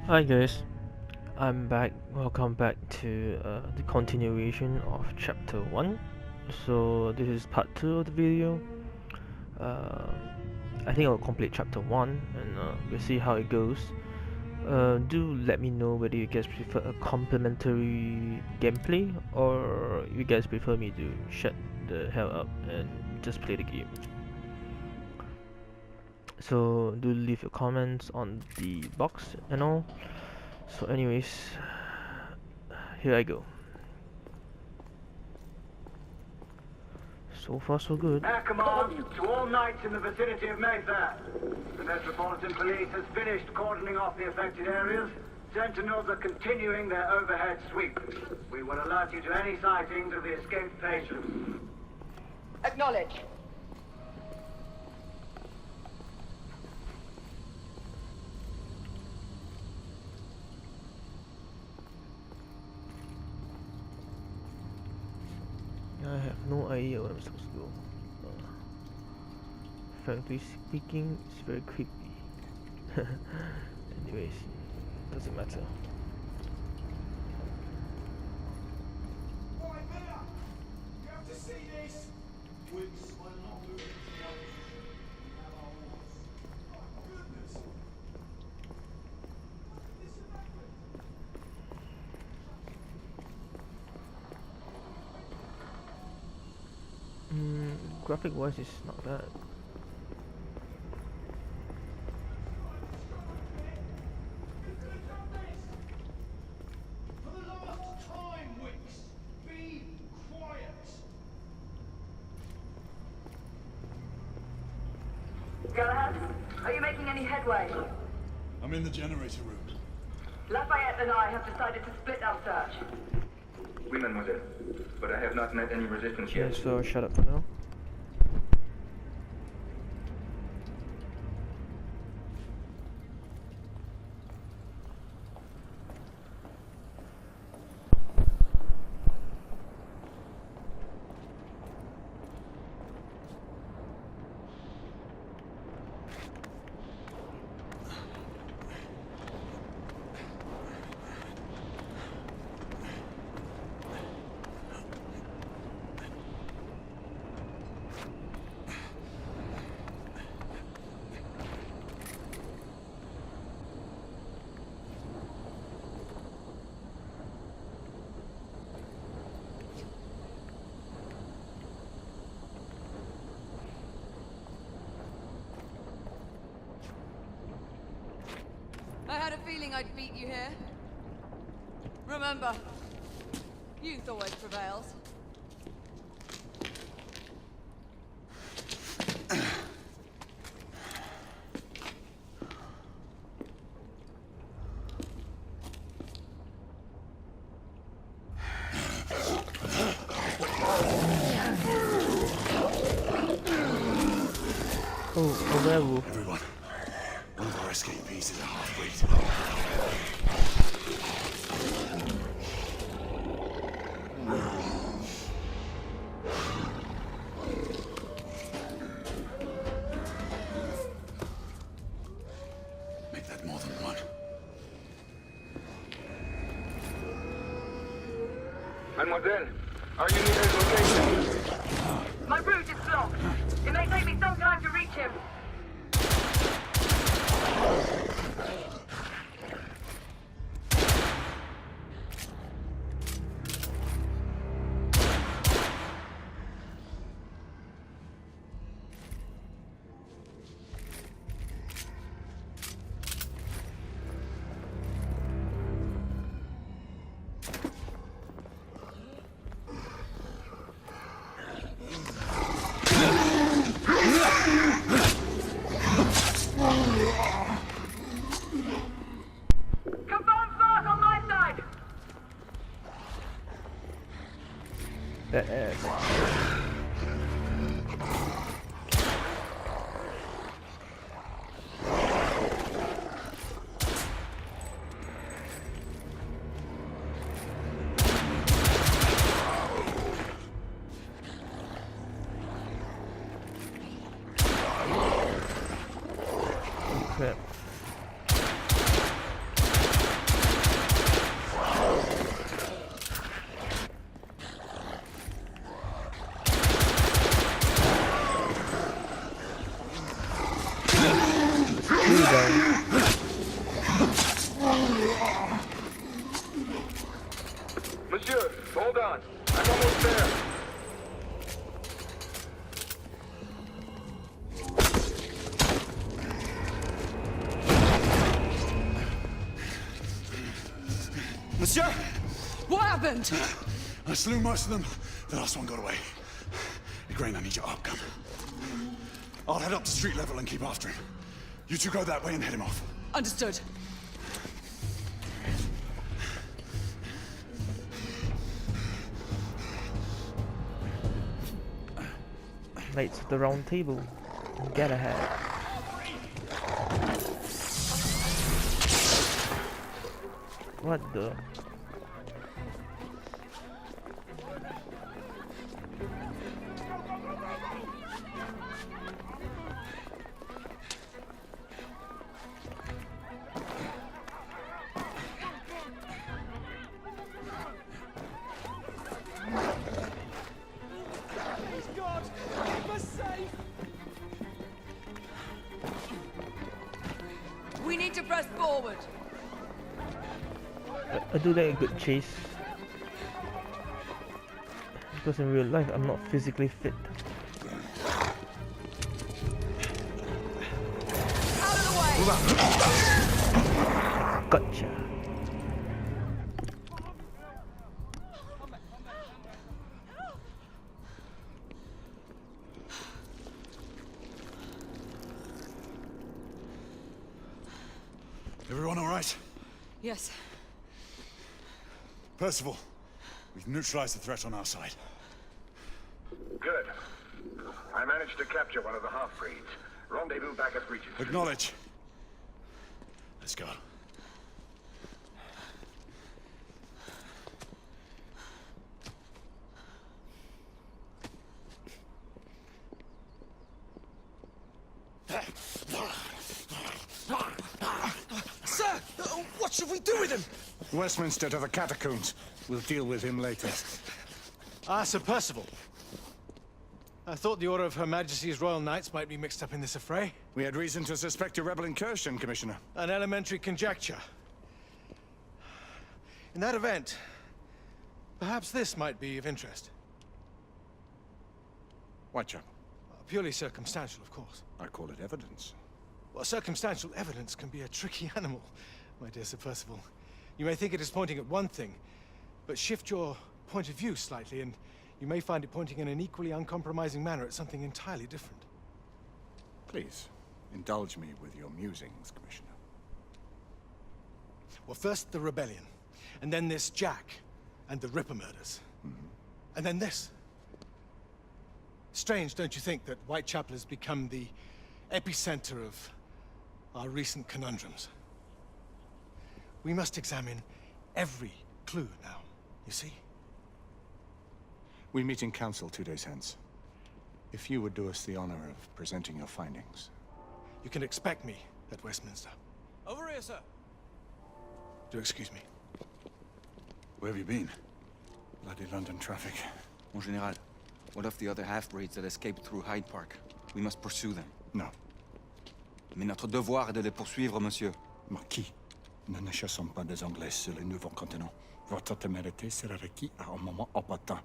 Hi guys, I'm back. Welcome back to the continuation of chapter 1. So this is part 2 of the video. Uh, I think I'll complete chapter 1 and we'll see how it goes. Do let me know whether you guys prefer a complimentary gameplay or you guys prefer me to shut the hell up and just play the game. So do leave your comments on the box and all. So anyways, here I go. So far so good. Air command to all knights in the vicinity of Mayfair. The Metropolitan Police has finished cordoning off the affected areas. Sentinels are continuing their overhead sweep. We will alert you to any sightings of the escaped patients. Acknowledge. I have no idea where I'm supposed to go. Frankly speaking, it's very creepy. Anyways, doesn't matter. Right there! You have to see this! Wicks are not moving to our position. We have our orders. My goodness! This evacuate! Graphic wise, it's not bad. You could have done this! For the last time, Wicks! Be quiet! Galahad, are you making any headway? I'm in the generator room. Lafayette and I have decided to split our search. Oui, mademoiselle. But I have not met any resistance Yeah, yet. so shut up for now. I had a feeling I'd beat you here. Remember, youth always prevails. Oh, a werewolf. Everyone, one of our escapees is a half-breed. Make that more than one. Mademoiselle, are you near his location? My route is blocked. It may take me some time to reach him. Confirm start on my side. That ass. crap. Monsieur, hold on. I'm almost there. Monsieur! What happened? I slew most of them. The last one got away. Grain, I need your gun. I'll head up to street level and keep after him. You two go that way and head him off. Understood. Knights of the Round Table. Get ahead. What the? We need to press forward. I do like a good chase. Because in real life, I'm not physically fit. Out of the way! Gotcha. Everyone all right? Yes. Percival, we've neutralized the threat on our side. Good. I managed to capture one of the half-breeds. Rendezvous back at Regent. Acknowledge. Let's go. Sir! What should we do with him? Westminster to the catacombs. We'll deal with him later. Ah, Sir Percival. I thought the Order of Her Majesty's Royal Knights might be mixed up in this affray. We had reason to suspect a rebel incursion, Commissioner. An elementary conjecture. In that event, perhaps this might be of interest. Whitechapel. Purely circumstantial, of course. I call it evidence. Well, circumstantial evidence can be a tricky animal, my dear Sir Percival. You may think it is pointing at one thing, but shift your point of view slightly, and you may find it pointing in an equally uncompromising manner at something entirely different. Please, indulge me with your musings, Commissioner. Well, first the rebellion, and then this Jack, and the Ripper murders. And then this. Strange, don't you think, that Whitechapel has become the epicenter of our recent conundrums? We must examine every clue now, you see? We meet in council 2 days hence. If you would do us the honor of presenting your findings. You can expect me at Westminster. Over here, sir. Do excuse me. Where have you been? Bloody London traffic. Mon Général, what of the other half-breeds that escaped through Hyde Park? We must pursue them. No. Mais notre devoir est de les poursuivre, monsieur. Marquis, nous ne chassons pas des Anglais sur le nouveau continent. Votre témérité sera requis à un moment opportun.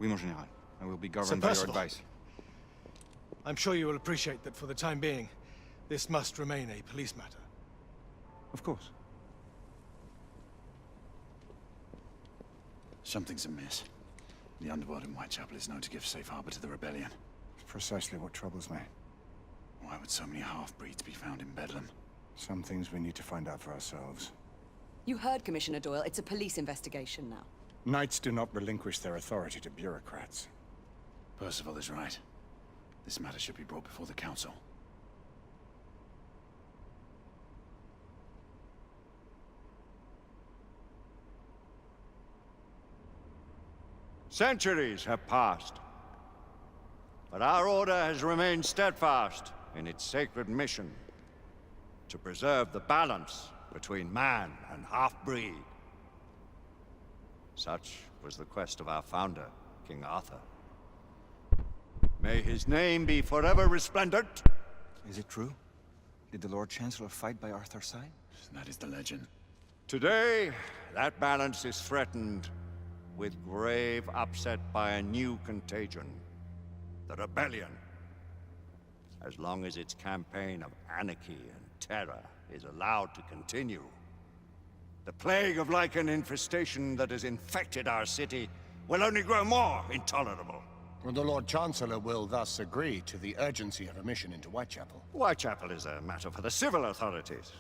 Oui, mon Général. I will be governed by your Percival. advice. I'm sure you will appreciate that for the time being, this must remain a police matter. Of course. Something's amiss. The underworld in Whitechapel is known to give safe harbor to the rebellion. Precisely what troubles me. Why would so many half-breeds be found in Bedlam? Some things we need to find out for ourselves. You heard Commissioner Doyle. It's a police investigation now. Knights do not relinquish their authority to bureaucrats. Percival is right. This matter should be brought before the council. Centuries have passed, but our order has remained steadfast in its sacred mission to preserve the balance between man and half-breed. Such was the quest of our founder, King Arthur. May his name be forever resplendent. Is it true? Did the Lord Chancellor fight by Arthur's side? That is the legend. Today, that balance is threatened with grave upset by a new contagion. The rebellion. As long as its campaign of anarchy and terror is allowed to continue, the plague of lichen infestation that has infected our city will only grow more intolerable. Well, the Lord Chancellor will thus agree to the urgency of a mission into Whitechapel. Whitechapel is a matter for the civil authorities.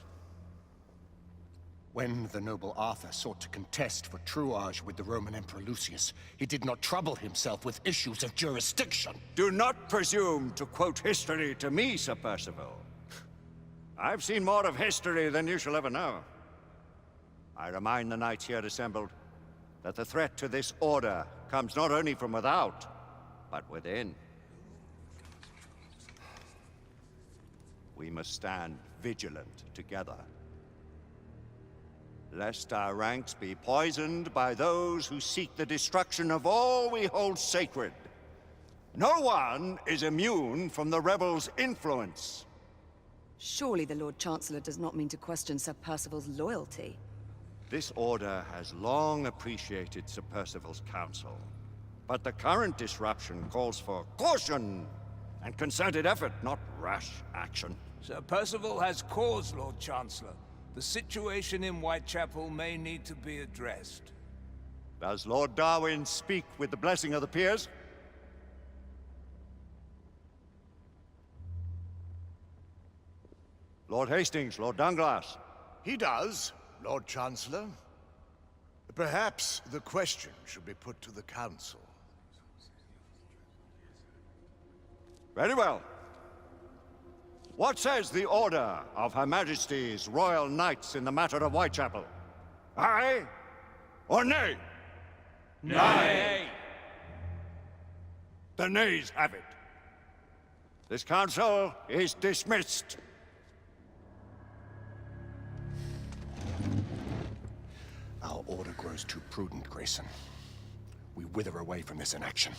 When the noble Arthur sought to contest for truage with the Roman Emperor Lucius, he did not trouble himself with issues of jurisdiction. Do not presume to quote history to me, Sir Percival. I've seen more of history than you shall ever know. I remind the knights here assembled that the threat to this order comes not only from without, but within. We must stand vigilant together, lest our ranks be poisoned by those who seek the destruction of all we hold sacred. No one is immune from the rebels' influence. Surely the Lord Chancellor does not mean to question Sir Percival's loyalty. This order has long appreciated Sir Percival's counsel, but the current disruption calls for caution and concerted effort, not rash action. Sir Percival has cause, Lord Chancellor. The situation in Whitechapel may need to be addressed. Does Lord Darwin speak with the blessing of the peers? Lord Hastings, Lord Dunglass. He does, Lord Chancellor. Perhaps the question should be put to the Council. Very well. What says the Order of Her Majesty's Royal Knights in the matter of Whitechapel? Aye or nay? Nay! The nays have it. This council is dismissed. Our order grows too prudent, Grayson. We wither away from this inaction.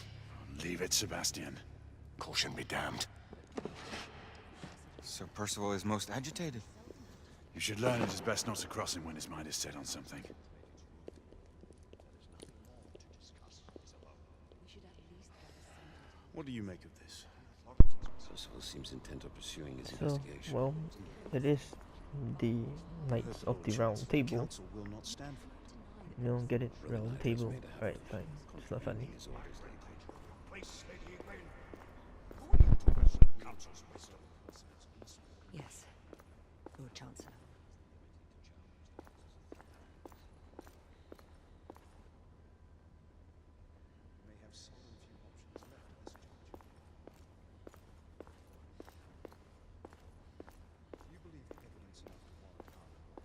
Leave it, Sebastian. Caution be damned. Sir Percival is most agitated. You should learn it is best not to cross him when his mind is set on something. What do you make of this? Percival seems intent on pursuing his So, investigation. well, it is the Knights of the Round Table. Council will not stand for it. You don't get it? Round Table. Right, fine. It's not funny. Yes, Lord Chancellor. May have seldom few options left in this juncture. You believe the evidence enough to warrant our report?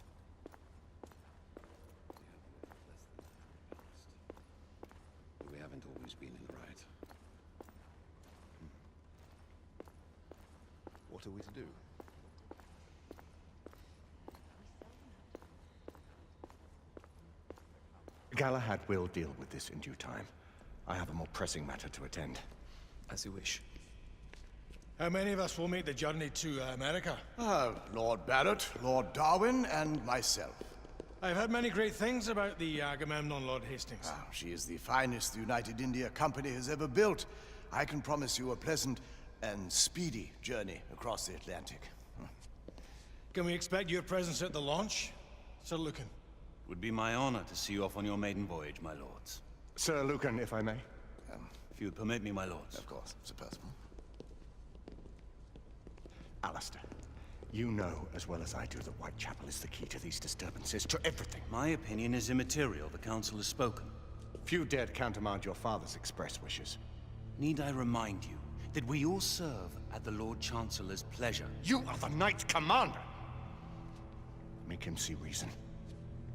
We haven't always been in the right. What are we to do? Galahad will deal with this in due time. I have a more pressing matter to attend. As you wish. How many of us will make the journey to America? Lord Barrett, Lord Darwin, and myself. I've heard many great things about the Agamemnon, Lord Hastings. She is the finest the United India Company has ever built. I can promise you a pleasant and speedy journey across the Atlantic. Can we expect your presence at the launch, Sir Lucan? It would be my honor to see you off on your maiden voyage, my lords. Sir Lucan, if I may. If you would permit me, my lords. Of course, Sir Percival. Alistair, you know as well as I do that Whitechapel is the key to these disturbances, to everything. My opinion is immaterial. The council has spoken. Few dared countermand your father's express wishes. Need I remind you that we all serve at the Lord Chancellor's pleasure? You are the Knight Commander! Make him see reason.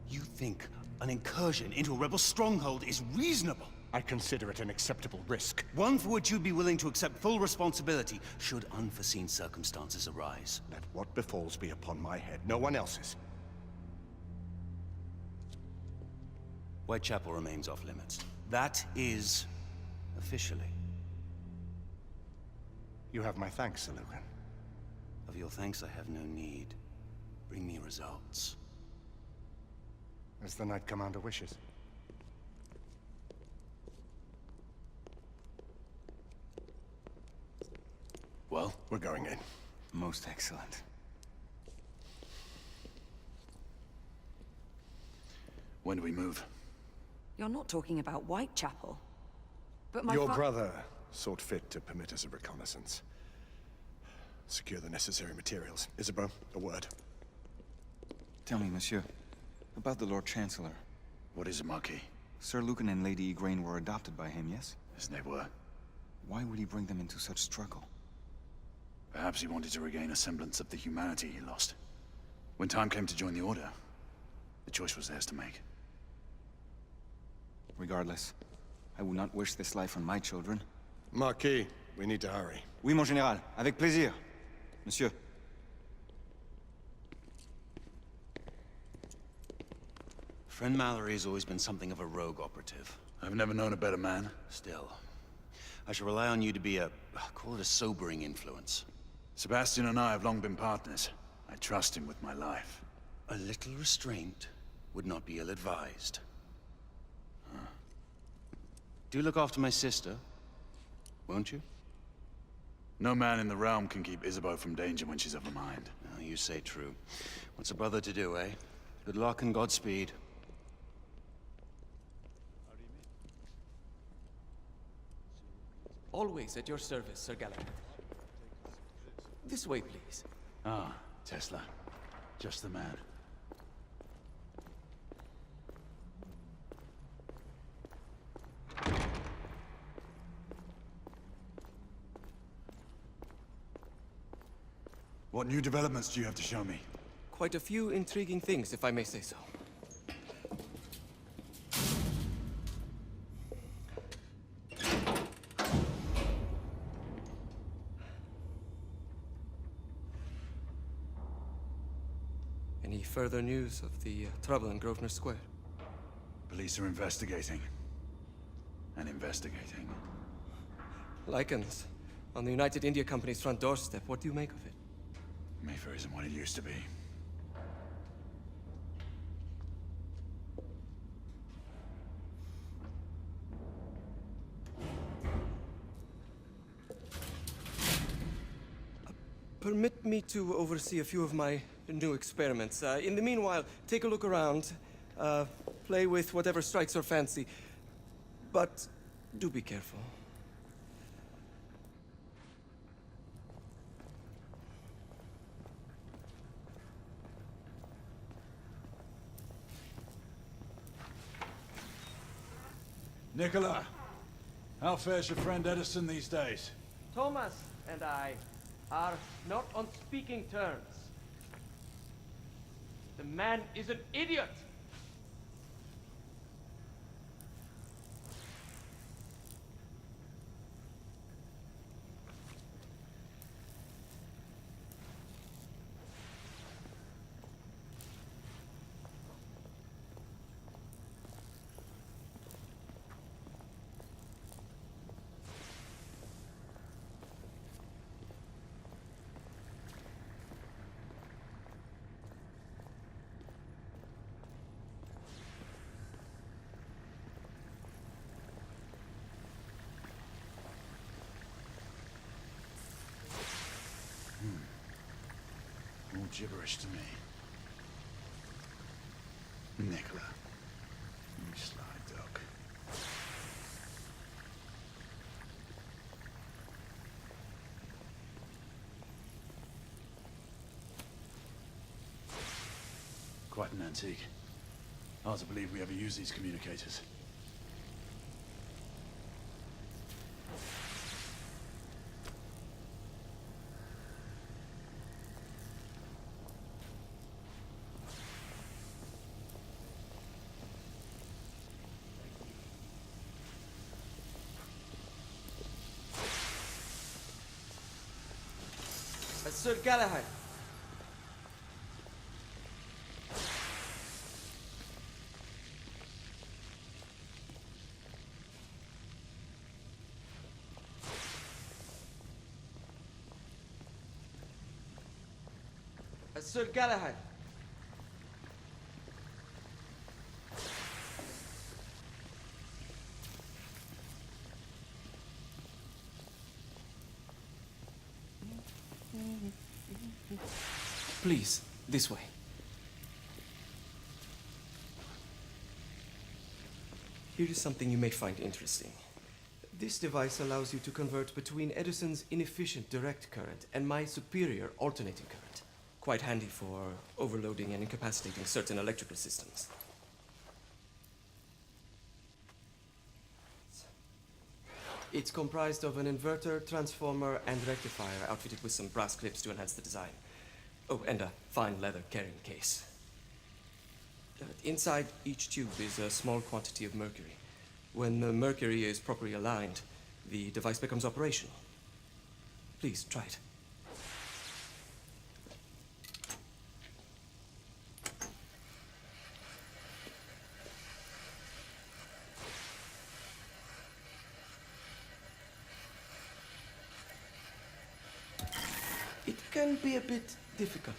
You think an incursion into a rebel stronghold is reasonable? I consider it an acceptable risk. One for which you'd be willing to accept full responsibility should unforeseen circumstances arise. Let what befalls be upon my head, no one else's. Whitechapel remains off limits. That is officially. You have my thanks, Sir Lucan. Of your thanks I have no need. Bring me results. As the Knight Commander wishes. Well, we're going in. Most excellent. When do we move? You're not talking about Whitechapel. But my Your brother sought fit to permit us a reconnaissance. Secure the necessary materials. Isabeau, a word. Tell me, monsieur, about the Lord Chancellor. What is it, Marquis? Sir Lucan and Lady Igraine were adopted by him, yes? Yes, they were. Why would he bring them into such struggle? Perhaps he wanted to regain a semblance of the humanity he lost. When time came to join the Order, the choice was theirs to make. Regardless, I would not wish this life on my children. Marquis, we need to hurry. Oui, mon général. Avec plaisir. Monsieur. Friend Mallory has always been something of a rogue operative. I've never known a better man. Still, I shall rely on you to be call it a sobering influence. Sebastian and I have long been partners. I trust him with my life. A little restraint would not be ill-advised. Do look after my sister, won't you? No man in the realm can keep Isabeau from danger when she's of a mind. Oh, you say true. What's a brother to do, eh? Good luck and Godspeed. Always at your service, Sir Galahad. This way, please. Ah, Tesla. Just the man. What new developments do you have to show me? Quite a few intriguing things, if I may say so. Any further news of the trouble in Grosvenor Square? Police are investigating. And investigating. Lycans, on the United India Company's front doorstep. What do you make of it? Mayfair isn't what it used to be. Permit me to oversee a few of my new experiments. In the meanwhile, take a look around. Play with whatever strikes your fancy. But do be careful. Nicola, how fares your friend Edison these days? Thomas and I are not on speaking terms. The man is an idiot! All gibberish to me. Nicola, you sly duck. Quite an antique. Hard to believe we ever use these communicators. Sir Galahad. Sir Galahad. Please, this way. Here is something you may find interesting. This device allows you to convert between Edison's inefficient direct current and my superior alternating current. Quite handy for overloading and incapacitating certain electrical systems. It's comprised of an inverter, transformer, and rectifier outfitted with some brass clips to enhance the design. Oh, and a fine leather carrying case. Inside each tube is a small quantity of mercury. When the mercury is properly aligned, the device becomes operational. Please, try it. It can be a bit difficult.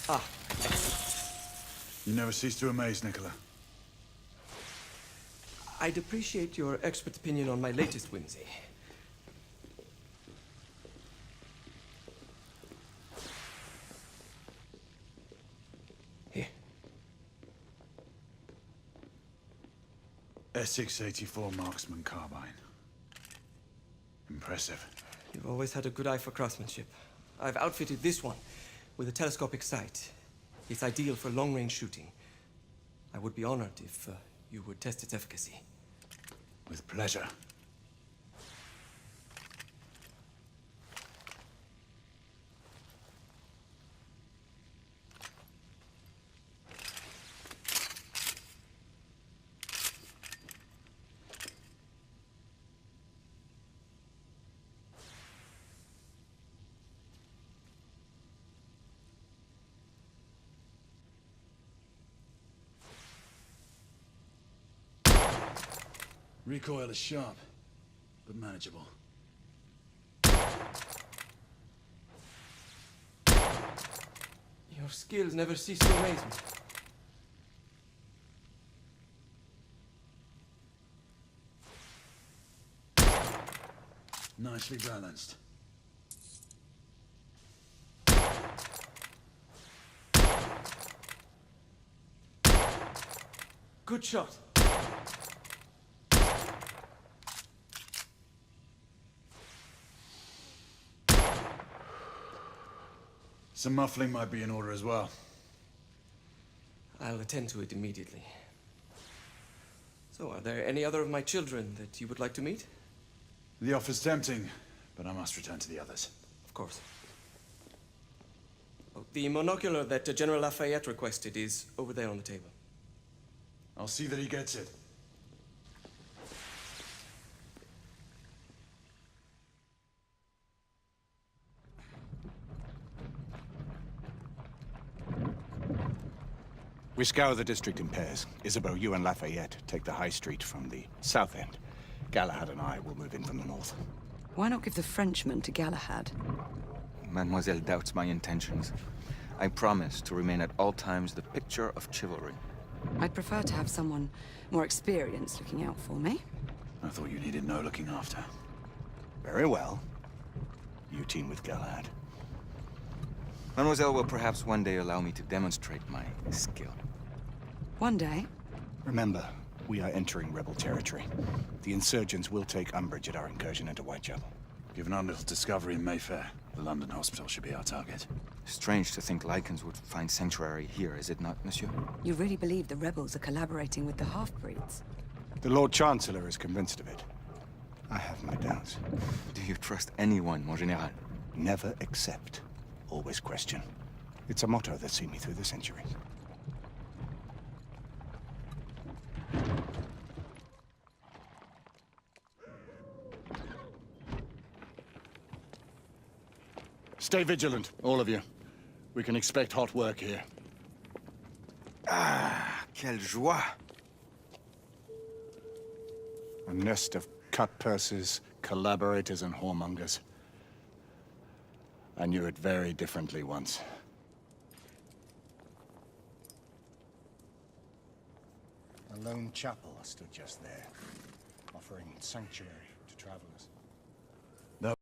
Ah, You never cease to amaze, Nicola. I'd appreciate your expert opinion on my latest whimsy. Here. Essex 84 Marksman Carbine. Impressive. You've always had a good eye for craftsmanship. I've outfitted this one with a telescopic sight. It's ideal for long-range shooting. I would be honored if you would test its efficacy. With pleasure. Recoil is sharp, but manageable. Your skills never cease to amaze me. Nicely balanced. Good shot. Some muffling might be in order as well. I'll attend to it immediately. So, are there any other of my children that you would like to meet? The offer's tempting, but I must return to the others. Of course. Oh, the monocular that General Lafayette requested is over there on the table. I'll see that he gets it. We scour the district in pairs. Isabeau, you and Lafayette take the high street from the south end. Galahad and I will move in from the north. Why not give the Frenchman to Galahad? Mademoiselle doubts my intentions. I promise to remain at all times the picture of chivalry. I'd prefer to have someone more experienced looking out for me. I thought you needed no looking after. Very well. You team with Galahad. Mademoiselle will perhaps one day allow me to demonstrate my skill. One day? Remember, we are entering rebel territory. The insurgents will take umbrage at our incursion into Whitechapel. Given our little discovery in Mayfair, the London hospital should be our target. Strange to think Lycans would find sanctuary here, is it not, monsieur? You really believe the rebels are collaborating with the half-breeds? The Lord Chancellor is convinced of it. I have my doubts. Do you trust anyone, mon général? Never accept. Always question. It's a motto that's seen me through the centuries. Stay vigilant, all of you. We can expect hot work here. Ah, quelle joie! A nest of cut purses, collaborators and whoremongers. I knew it very differently once. A lone chapel stood just there, offering sanctuary to travelers.